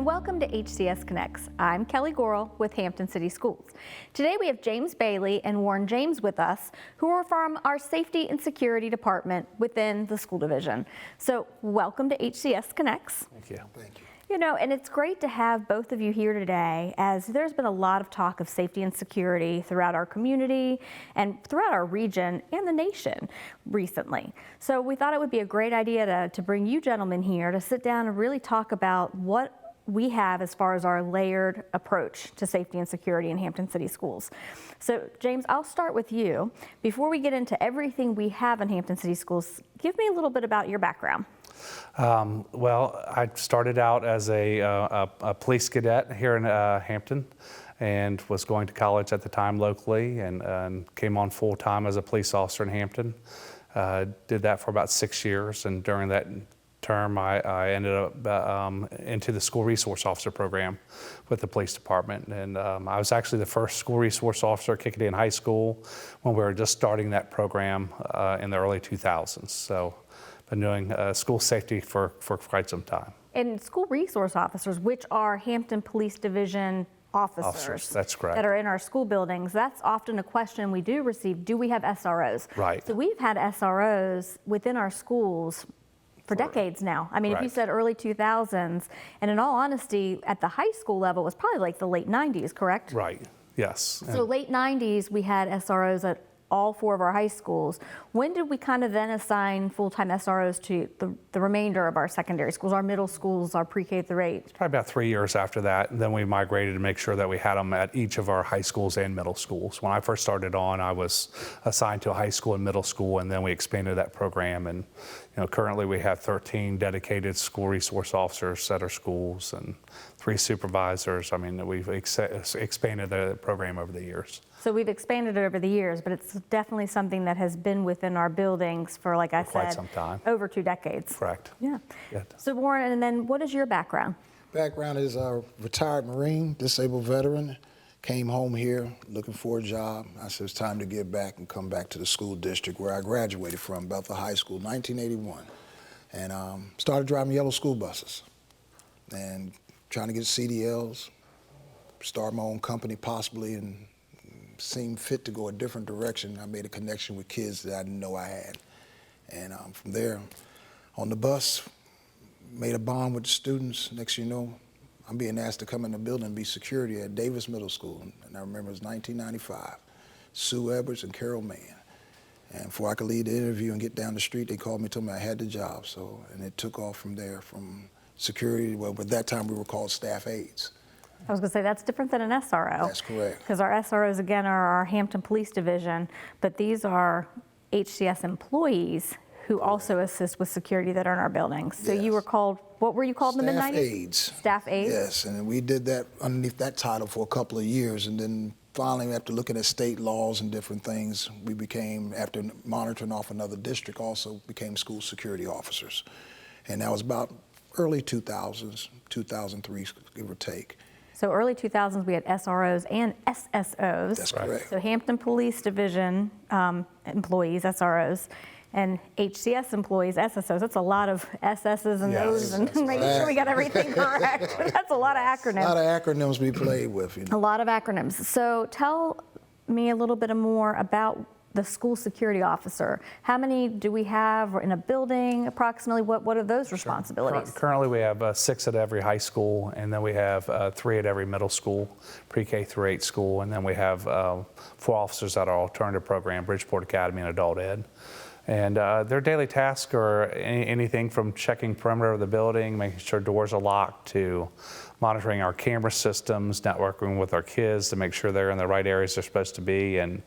welcome to HCS Connects. I'm Kelly Gorel with Hampton City Schools. Today we have James Bailey and Warren James with us, who are from our Safety and Security Department within the school division. So welcome to HCS Connects. Thank you. Thank you. You know, and it's great to have both of you here today, as there's been a lot of talk of safety and security throughout our community and throughout our region and the nation recently. So we thought it would be a great idea to bring you gentlemen here to sit down and really talk about what we have as far as our layered approach to safety and security in Hampton City Schools. So James, I'll start with you. Before we get into everything we have in Hampton City Schools, give me a little bit about your background. Well, I started out as a police cadet here in Hampton, and was going to college at the time locally, and came on full time as a police officer in Hampton. Did that for about 6 years, and during that term I ended up into the school resource officer program with the police department. And I was actually the first school resource officer kicking in high school when we were just starting that program in the early 2000s. So been doing school safety for quite some time. And school resource officers, which are Hampton Police Division officers, that's correct, that are in our school buildings, that's often a question we do receive. Do we have SROs? Right. So we've had SROs within our schools for decades now. I mean, right. If you said early 2000s, and in all honesty, at the high school level, it was probably like the late 90s, correct? Right, yes. So late 90s, we had SROs at all 4 of our high schools. When did we kind of then assign full-time SROs to the remainder of our secondary schools, our middle schools, our pre-K through 8? It's probably about 3 years after that, and then we migrated to make sure that we had them at each of our high schools and middle schools. When I first started on, I was assigned to a high school and middle school, and then we expanded that program. And currently we have 13 dedicated school resource officers at our schools and 3 supervisors. I mean, we've expanded the program over the years. So we've expanded it over the years, but it's definitely something that has been within our buildings for, like I said, quite some time. Over 2 decades. Correct. Yeah. So Warren, and then what is your background? Background is a retired Marine, disabled veteran. Came home here looking for a job. I said it's time to give back and come back to the school district where I graduated from, Bethel High School, 1981. And started driving yellow school buses and trying to get CDLs, start my own company possibly, and seemed fit to go a different direction. I made a connection with kids that I didn't know I had. And from there, on the bus, made a bond with the students. Next thing you know, I'm being asked to come in the building and be security at Davis Middle School. And I remember it was 1995. Sue Edwards and Carol Mann. And before I could leave the interview and get down the street, they called me, told me I had the job. So, and it took off from there, from security. Well, at that time we were called staff aides. I was going to say that's different than an SRO. That's correct. Because our SROs, again, are our Hampton Police Division, but these are HCS employees who also assist with security that are in our buildings. So you were called, what were you called in the mid-90s? Staff aides. Staff aides? Yes, and we did that underneath that title for a couple of years, and then finally, after looking at state laws and different things, we became, after monitoring off another district, also became school security officers. And that was about early 2000s, 2003, give or take. So early 2000s, we had SROs and SSOs. That's correct. So Hampton Police Division employees, SROs, and HCS employees, SSOs. That's a lot of SS's and O's, and making sure we got everything correct. That's a lot of acronyms. A lot of acronyms we played with. A lot of acronyms. So tell me a little bit more about the school security officer. How many do we have in a building approximately? What are those responsibilities? Currently we have 6 at every high school, and then we have 3 at every middle school, pre-K through 8 school, and then we have 4 officers at our alternative program, Bridgeport Academy and Adult Ed. And their daily tasks are anything from checking perimeter of the building, making sure doors are locked, to monitoring our camera systems, networking with our kids to make sure they're in the right areas they're supposed to be, and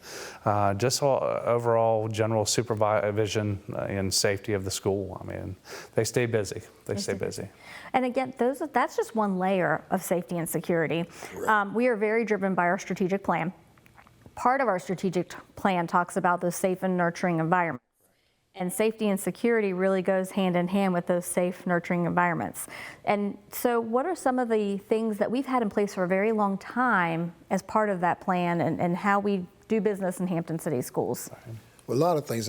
just overall general supervision and safety of the school. I mean, they stay busy. They stay busy. And again, that's just one layer of safety and security. We are very driven by our strategic plan. Part of our strategic plan talks about those safe and nurturing environments. And safety and security really goes hand in hand with those safe, nurturing environments. And so what are some of the things that we've had in place for a very long time as part of that plan and how we do business in Hampton City Schools? Well, a lot of things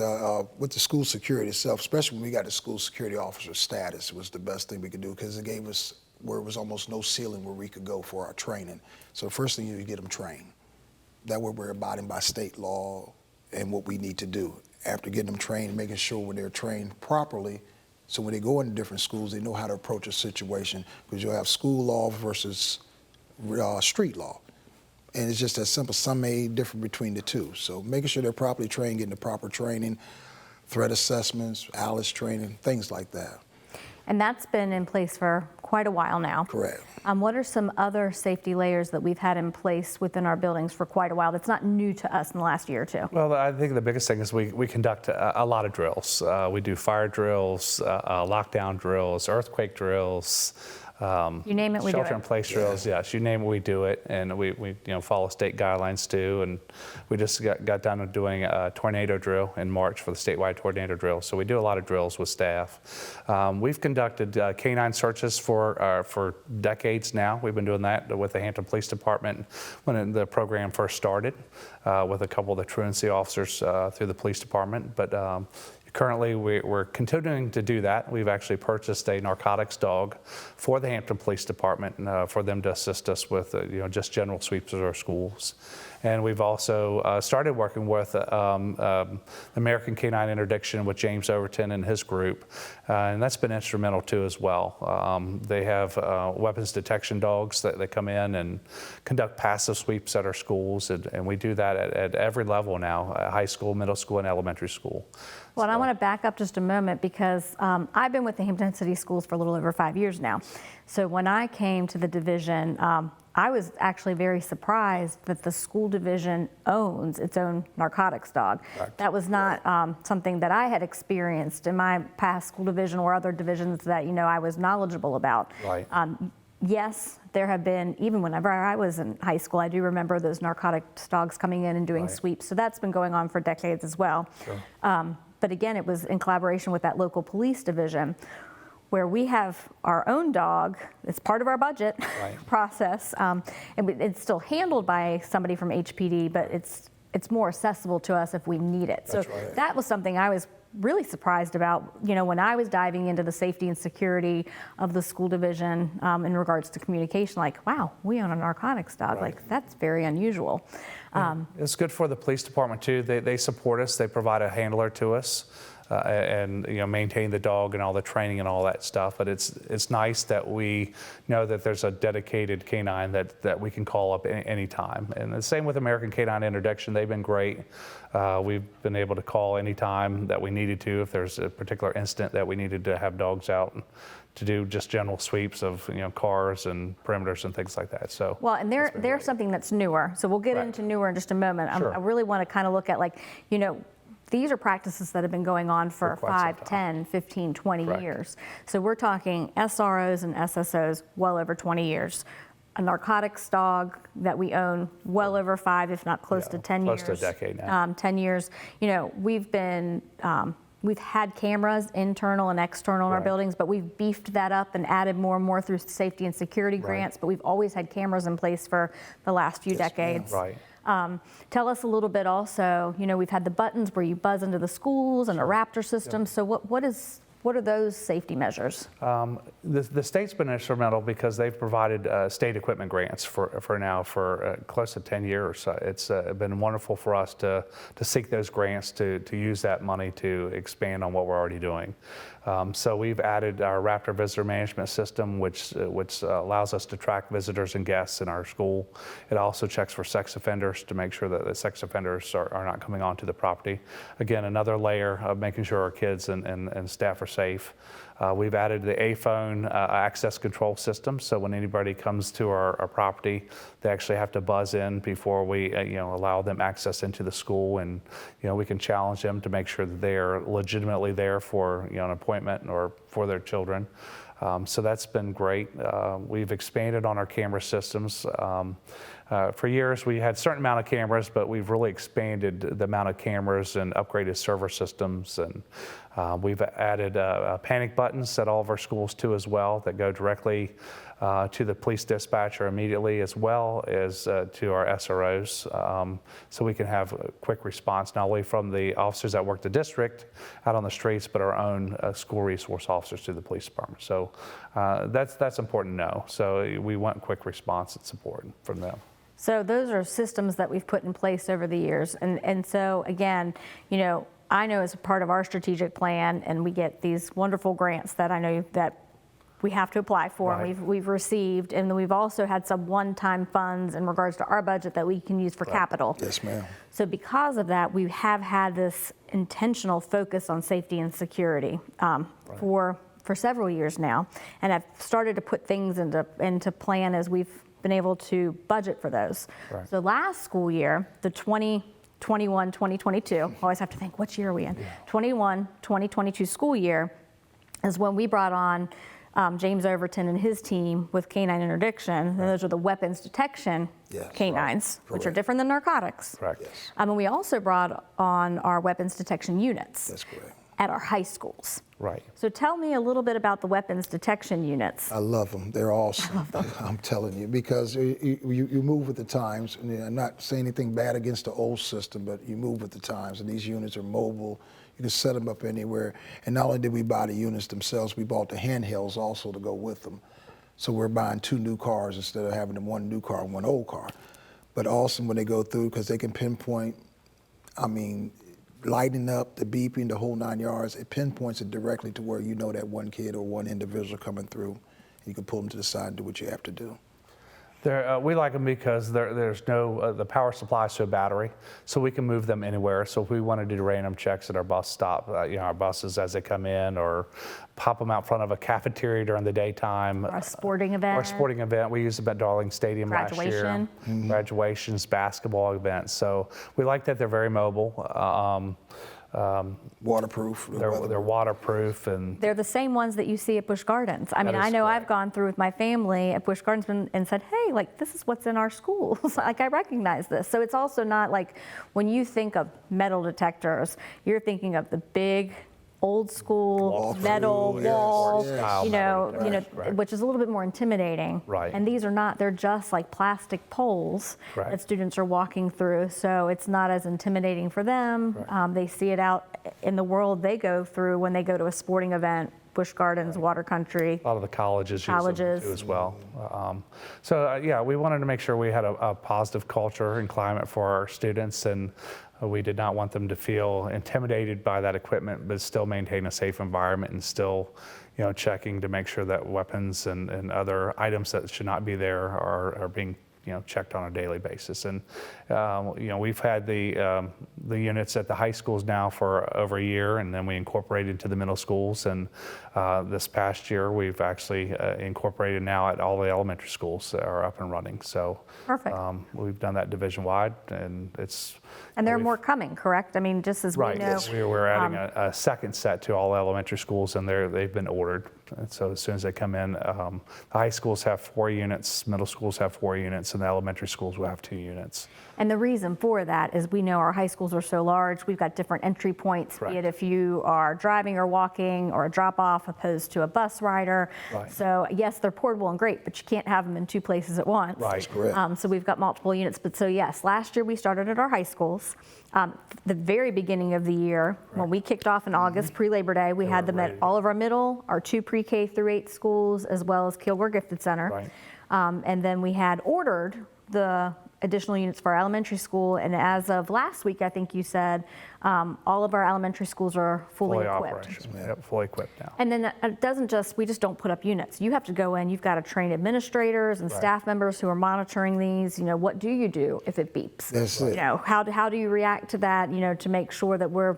with the school security itself, especially when we got the school security officer status, was the best thing we could do because it gave us where it was almost no ceiling where we could go for our training. So the first thing you get them trained. That way we're abiding by state law and what we need to do. After getting them trained, making sure when they're trained properly, so when they go into different schools, they know how to approach a situation, because you'll have school law versus street law. And it's just as simple. Some may differ between the two. So making sure they're properly trained, getting the proper training, threat assessments, ALICE training, things like that. And that's been in place for quite a while now. Correct. What are some other safety layers that we've had in place within our buildings for quite a while that's not new to us in the last year or two? Well, I think the biggest thing is we conduct a lot of drills. We do fire drills, lockdown drills, earthquake drills. You name it, we do it. Shelter-in-place drills, yes. You name it, we do it, and we follow state guidelines too. And we just got done with doing a tornado drill in March for the statewide tornado drill. So we do a lot of drills with staff. We've conducted canine searches for decades now. We've been doing that with the Hampton Police Department when the program first started, with a couple of the truancy officers through the police department. But currently, we're continuing to do that. We've actually purchased a narcotics dog for the Hampton Police Department for them to assist us with just general sweeps of our schools. And we've also started working with American Canine Interdiction with James Overton and his group, and that's been instrumental too as well. They have weapons detection dogs that come in and conduct passive sweeps at our schools, and we do that at every level now, high school, middle school, and elementary school. Well, and I want to back up just a moment, because I've been with the Hampton City Schools for a little over 5 years now. So when I came to the division, I was actually very surprised that the school division owns its own narcotics dog. Right. That was not something that I had experienced in my past school division or other divisions that I was knowledgeable about. Right. Yes, there have been, even whenever I was in high school, I do remember those narcotics dogs coming in and doing Right. sweeps. So that's been going on for decades as well. Sure. But again, it was in collaboration with that local police division, where we have our own dog. It's part of our budget Right. process. And it's still handled by somebody from HPD, but it's more accessible to us if we need it. That's so right. that was something I was really surprised about, when I was diving into the safety and security of the school division in regards to communication, like, wow, we own a narcotics dog. Right. Like, that's very unusual. It's good for the police department too. They support us. They provide a handler to us, and maintain the dog and all the training and all that stuff. But it's nice that we know that there's a dedicated canine that we can call up any time. And the same with American Canine Interdiction. They've been great. We've been able to call anytime that we needed to, if there's a particular incident that we needed to have dogs out to do just general sweeps of cars and perimeters and things like that. So Well, and they're great. something that's newer. So we'll get Right. into newer in just a moment. Sure. I really want to kind of look at, like, these are practices that have been going on for quite some 5, time. 10, 15, 20 Correct. years. So we're talking SROs and SSOs well over 20 years. A narcotics dog that we own well over 5, if not close to 10 close years. to a decade now. 10 years. We've been, we've had cameras, internal and external in our Right. buildings, but we've beefed that up and added more and more through safety and security Right. grants. But we've always had cameras in place for the last few Yes, ma'am. decades. Right. Tell us a little bit also, we've had the buttons where you buzz into the schools and a Raptor system. So what are those safety measures? The state's been instrumental because they've provided state equipment grants for close to 10 years. It's been wonderful for us to seek those grants to use that money to expand on what we're already doing. So we've added our Raptor visitor management system, which allows us to track visitors and guests in our school. It also checks for sex offenders to make sure that the sex offenders are not coming onto the property. Again, another layer of making sure our kids and staff are safe. We've added the A-phone access control system, so when anybody comes to our property, they actually have to buzz in before we allow them access into the school, and we can challenge them to make sure that they are legitimately there for an appointment or for their children. So that's been great. We've expanded on our camera systems. For years, we had a certain amount of cameras, but we've really expanded the amount of cameras and upgraded server systems. And we've added panic buttons at all of our schools too as well that go directly to the police dispatcher immediately, as well as to our SROs, so we can have a quick response, not only from the officers that work the district out on the streets, but our own school resource officers to the police department. So that's important to know. So we want quick response and support from them. So those are systems that we've put in place over the years. And so again, I know as a part of our strategic plan, and we get these wonderful grants that I know that we have to apply for, Right. and we've received, and then we've also had some one-time funds in regards to our budget that we can use for capital. Yes, ma'am. So because of that, we have had this intentional focus on safety and security for several years now, and I've started to put things into plan as we've been able to budget for those. Right. So last school year, the 2021, 2022, I always have to think, which year are we in? 21, 2022 school year is when we brought on James Overton and his team with canine interdiction. And those are the weapons detection Yes. canines, which are Correct. different than narcotics. Correct. Yes. And we also brought on our weapons detection units That's correct. at our high schools. Right. So tell me a little bit about the weapons detection units. I love them. They're awesome. I'm telling you, because you move with the times. And I'm not saying anything bad against the old system, but you move with the times. And these units are mobile. You can set them up anywhere. And not only did we buy the units themselves, we bought the handhelds also to go with them. So we're buying 2 new cars instead of having 1 new car and 1 old car. But awesome when they go through, because they can pinpoint, lighting up, the beeping, the whole 9 yards. It pinpoints it directly to where you know that one kid or one individual coming through. You can pull them to the side and do what you have to do. We like them because there's no, the power supplies to a battery, so we can move them anywhere. So if we want to do random checks at our bus stop, our buses as they come in, or pop them out front of a cafeteria during the daytime. Our sporting event. Our sporting event. We used them at Darling Stadium last year. Graduation. Mm-hmm. Graduations, basketball events. So we like that they're very mobile. Waterproof. They're waterproof, and They're the same ones that you see at Busch Gardens. I mean, is I know I've correct. gone through with my family at Busch Gardens and said, hey, like, this is what's in our schools. Like, I recognize this. So it's also not like when you think of metal detectors, you're thinking of the big, old school Walkthrough, metal yes, wall, yes. Style metal detectors, right. which is a little bit more intimidating. Right. And these are not, they're just like plastic poles Right. that students are walking through. So it's not as intimidating for them. Right. They see it out in the world they go through when they go to a sporting event, Busch Gardens, Water Country. a lot of the colleges use them Colleges. too as well. Yeah, we wanted to make sure we had a positive culture and climate for our students, and we did not want them to feel intimidated by that equipment, but still maintain a safe environment and still, checking to make sure that weapons and other items that should not be there are being checked on a daily basis. And we've had the units at the high schools now for over a year, and then we incorporated into the middle schools. And this past year, we've actually incorporated now at all the elementary schools that are up and running. So Perfect. we've done that division wide, and it's And there are more coming, correct? I mean, just as right. we know. We're adding a second set to all elementary schools, and they've been ordered. And so as soon as they come in, the high schools have 4 units, middle schools have 4 units, and the elementary schools will have 2 units. And the reason for that is we know our high schools are so large, we've got different entry points, be it Correct. if you are driving or walking or a drop off opposed to a bus rider. Right. So yes, they're portable and great, but you can't have them in 2 places at once. Right. Correct. So we've got multiple units. But so yes, last year we started at our high schools. The very beginning of the year, when we kicked off in August, pre-Labor Day, we had them at all of our middle, our 2 pre-K through 8 schools, as well as Kilgore Gifted Center. Right. And then we had ordered the additional units for our elementary school. And as of last week, I think you said, all of our elementary schools are fully equipped. operational. Yep, fully equipped now. And then it doesn't just, we just don't put up units. You have to go in, you've got to train administrators and Right. staff members who are monitoring these. What do you do if it beeps? That's it. How do you react to that, to make sure that we're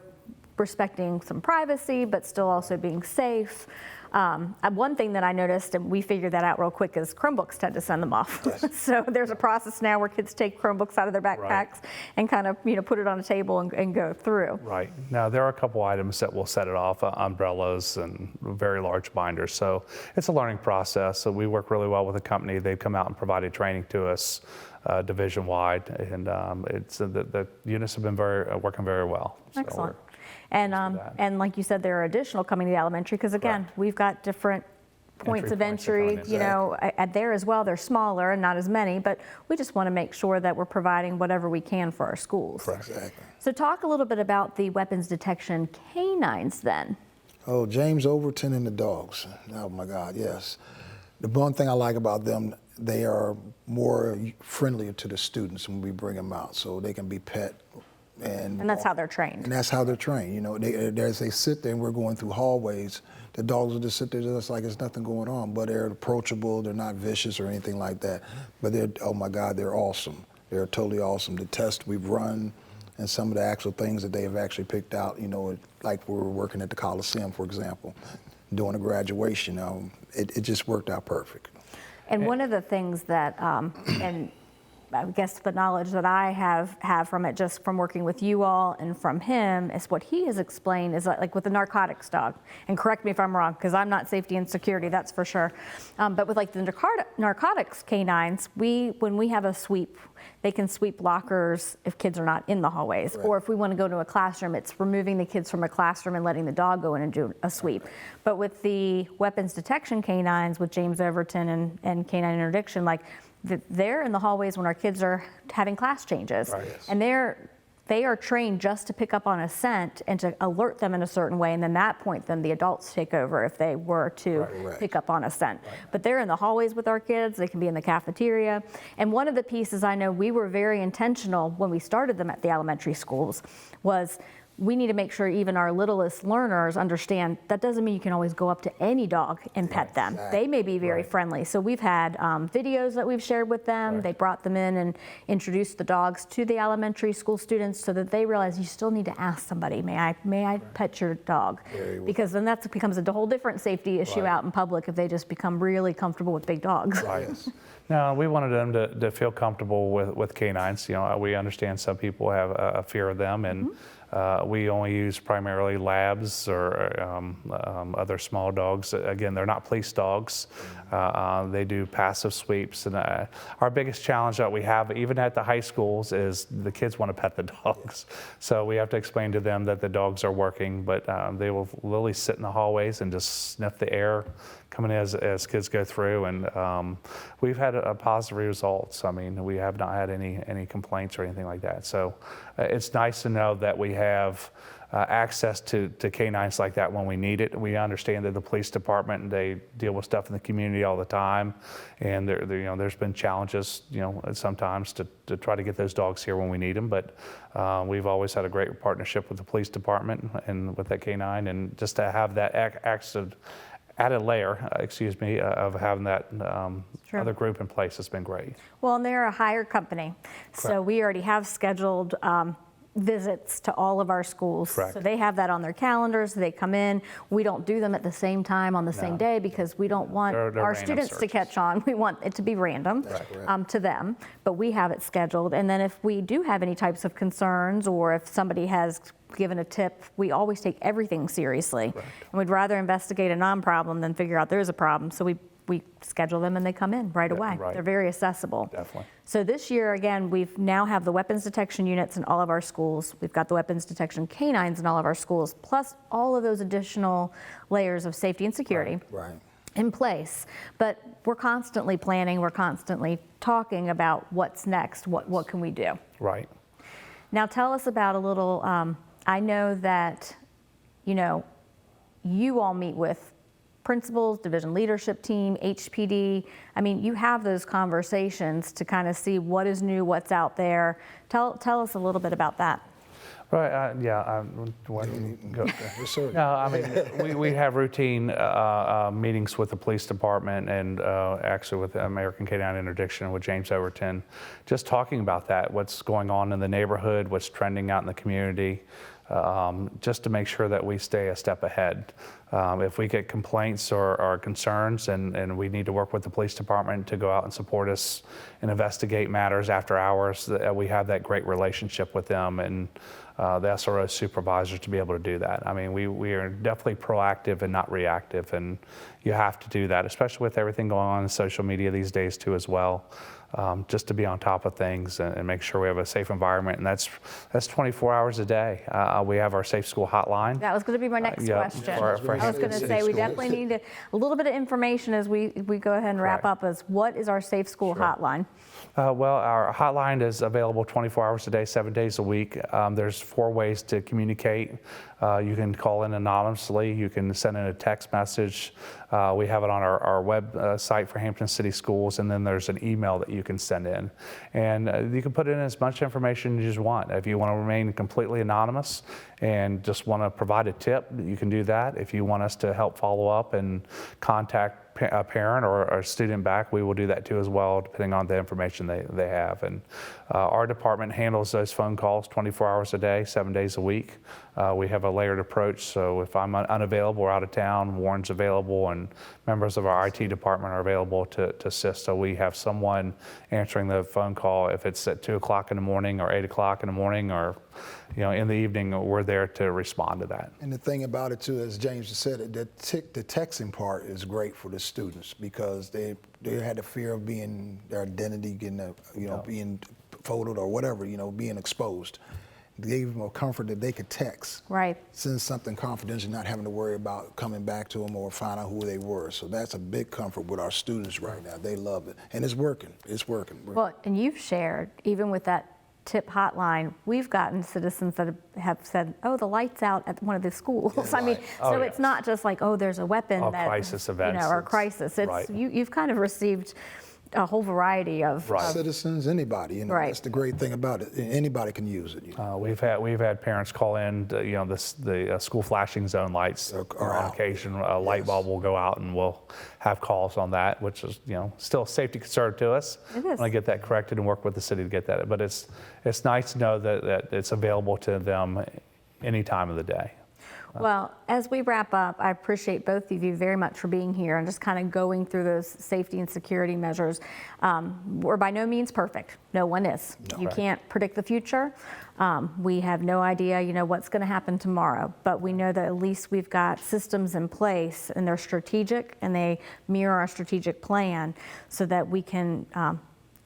respecting some privacy, but still also being safe. One thing that I noticed, and we figured that out real quick, is Chromebooks tend to send them off. So there's a process now where kids take Chromebooks out of their backpacks and kind of, put it on a table and go through. Right. Now, there are a couple items that will set it off, umbrellas and very large binders. So it's a learning process. So we work really well with the company. They've come out and provided training to us division-wide, and the units have been working very well. So Excellent. we're- And that. and like you said, there are additional coming to the elementary because again, Correct. we've got different points of points to entry, come in. you know, at there as well. They're smaller and not as many, but we just want to make sure that we're providing whatever we can for our schools. Exactly. So talk a little bit about the weapons detection canines then. Oh, James Overton and the dogs. Oh my God, yes. The one thing I like about them, they are more friendlier to the students when we bring them out, so they can be pet. And that's how they're trained. And that's how they're trained. You know, as they sit there and we're going through hallways, the dogs will just sit there just like it's nothing going on, but they're approachable, they're not vicious or anything like that. But they're, oh my God, they're awesome. They're totally awesome. The tests we've run and some of the actual things that they have actually picked out, you know, like we were working at the Coliseum, for example, doing a graduation, it just worked out perfect. And one of the things that, and I guess the knowledge that I have from it, just from working with you all and from him, is what he has explained is like with the narcotics dog, and correct me if I'm wrong, because I'm not safety and security, that's for sure. But with like the narcotics canines, when we have a sweep, they can sweep lockers if kids are not in the hallways. Right. Or if we want to go to a classroom, it's removing the kids from a classroom and letting the dog go in and do a sweep. Right. But with the weapons detection canines, with James Overton and canine interdiction, like they're in the hallways when our kids are having class changes. Right. Yes. And they are trained just to pick up on a scent and to alert them in a certain way, and then that point, then the adults take over if they were to pick up on a scent. Right. But they're in the hallways with our kids, they can be in the cafeteria. And one of the pieces I know we were very intentional when we started them at the elementary schools was we need to make sure even our littlest learners understand that doesn't mean you can always go up to any dog and pet them. Exactly. They may be very friendly. So we've had videos that we've shared with them. They brought them in and introduced the dogs to the elementary school students so that they realize you still need to ask somebody, may I pet your dog? Because then that becomes a whole different safety issue out in public if they just become really comfortable with big dogs. Right. No, we wanted them to feel comfortable with canines. You know, we understand some people have a fear of them, and we only use primarily labs or other small dogs. Again, they're not police dogs. They do passive sweeps. And our biggest challenge that we have, even at the high schools, is the kids want to pet the dogs. So we have to explain to them that the dogs are working, but they will literally sit in the hallways and just sniff the air coming as kids go through. And we've had a positive results. I mean, we have not had any complaints or anything like that. So it's nice to know that we have access to canines like that when we need it. We understand that the police department, they deal with stuff in the community all the time, and there's been challenges, sometimes to try to get those dogs here when we need them. But we've always had a great partnership with the police department and with that canine, and just to have that added layer, of having that other group in place has been great. Well, and they're a hired company, so we already have scheduled visits to all of our schools. Correct. So they have that on their calendars. They come in. We don't do them at the same time on the same day because we don't want they're our students to catch on. We want it to be random to them, but we have it scheduled. And then if we do have any types of concerns, or if somebody has given a tip, we always take everything seriously. And we'd rather investigate a non-problem than figure out there's a problem. So we schedule them and they come in right away. They're very accessible. Definitely. So this year, again, we've now have the weapons detection units in all of our schools. We've got the weapons detection canines in all of our schools, plus all of those additional layers of safety and security in place. But we're constantly planning, we're constantly talking about what's next, what can we do? Right. Now tell us about a little, I know that, you all meet with principals, division leadership team, HPD. I mean, you have those conversations to kind of see what is new, what's out there. Tell us a little bit about that. Right. Go. Yes, sir. No, I mean, we have routine meetings with the police department and actually with the American Canine Interdiction with James Overton, just talking about that, what's going on in the neighborhood, what's trending out in the community, just to make sure that we stay a step ahead. If we get complaints or concerns, and we need to work with the police department to go out and support us and investigate matters after hours, we have that great relationship with them and the SRO supervisors to be able to do that. I mean, we are definitely proactive and not reactive, and you have to do that, especially with everything going on in social media these days too as well. just to be on top of things and make sure we have a safe environment. And that's 24 hours a day. We have our Safe School hotline. That was going to be my next yeah, question. for I was going Hampton to City say we Schools. definitely need a little bit of information as we go ahead and wrap Correct. up. As what is our Safe School hotline? Well, our hotline is available 24 hours a day, 7 days a week. There's 4 ways to communicate. You can call in anonymously. You can send in a text message. We have it on our website for Hampton City Schools, and then there's an email that you can send in. And you can put in as much information as you want. If you want to remain completely anonymous and just want to provide a tip, you can do that. If you want us to help follow up and contact a parent or a student back, we will do that too as well, depending on the information they have. And our department handles those phone calls 24 hours a day, 7 days a week. We have a layered approach, so if I'm unavailable or out of town, Warren's available, and members of our IT department are available to assist. So we have someone answering the phone call if it's at 2 o'clock in the morning or 8 o'clock in the morning or in the evening. We're there to respond to that. And the thing about it too, as James just said, the texting part is great for the students because they had the fear of their identity getting being photoed or whatever, being exposed. They gave them a comfort that they could text, Right. send something confidential, not having to worry about coming back to them or find out who they were. So that's a big comfort with our students right now. They love it, and it's working. It's working. Well, and you've shared, even with that tip hotline, we've gotten citizens that have said, "Oh, the light's out at one of the schools." Yeah, I mean, right. so Oh, it's yes. not just like, "Oh, there's a weapon that crisis events. or crisis." It's Right. you've kind of received a whole variety of Right. Citizens, anybody, Right. That's the great thing about it. Anybody can use it. We've had parents call in, the school flashing zone lights Are on out. occasion. A light bulb will go out, and we'll have calls on that, which is still a safety concern to us. It is. Want to get that corrected and work with the city to get that. But it's nice to know that it's available to them any time of the day. Well, as we wrap up, I appreciate both of you very much for being here and just kind of going through those safety and security measures. We're by no means perfect. No one is. No. You Right. can't predict the future. We have no idea, what's going to happen tomorrow, but we know that at least we've got systems in place and they're strategic and they mirror our strategic plan so that we can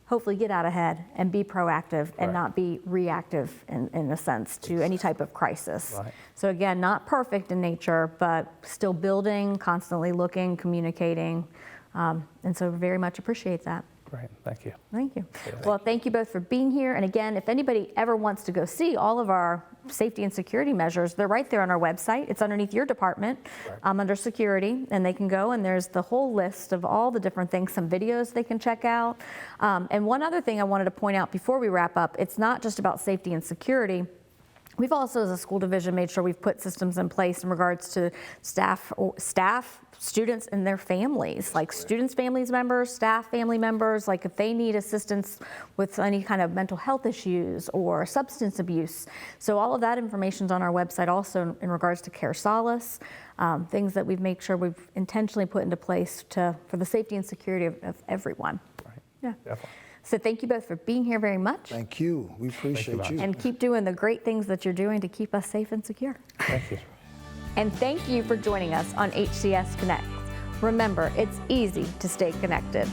hopefully get out ahead and be proactive and Right. not be reactive in a sense to any type of crisis. Right. So again, not perfect in nature, but still building, constantly looking, communicating. And so very much appreciate that. Great, thank you. Thank you. Well, thank you both for being here. And again, if anybody ever wants to go see all of our safety and security measures, they're right there on our website. It's underneath your department, under security, and they can go and there's the whole list of all the different things, some videos they can check out. And one other thing I wanted to point out before we wrap up, it's not just about safety and security. We've also, as a school division, made sure we've put systems in place in regards to staff, students, and their families, like students' families members, staff family members, like if they need assistance with any kind of mental health issues or substance abuse. So all of that information's on our website also in regards to Care Solace, things that we've made sure we've intentionally put into place for the safety and security of everyone. Right. Yeah. Definitely. So thank you both for being here very much. Thank you. We appreciate you. And keep doing the great things that you're doing to keep us safe and secure. Thank you. And thank you for joining us on HCS Connect. Remember, it's easy to stay connected.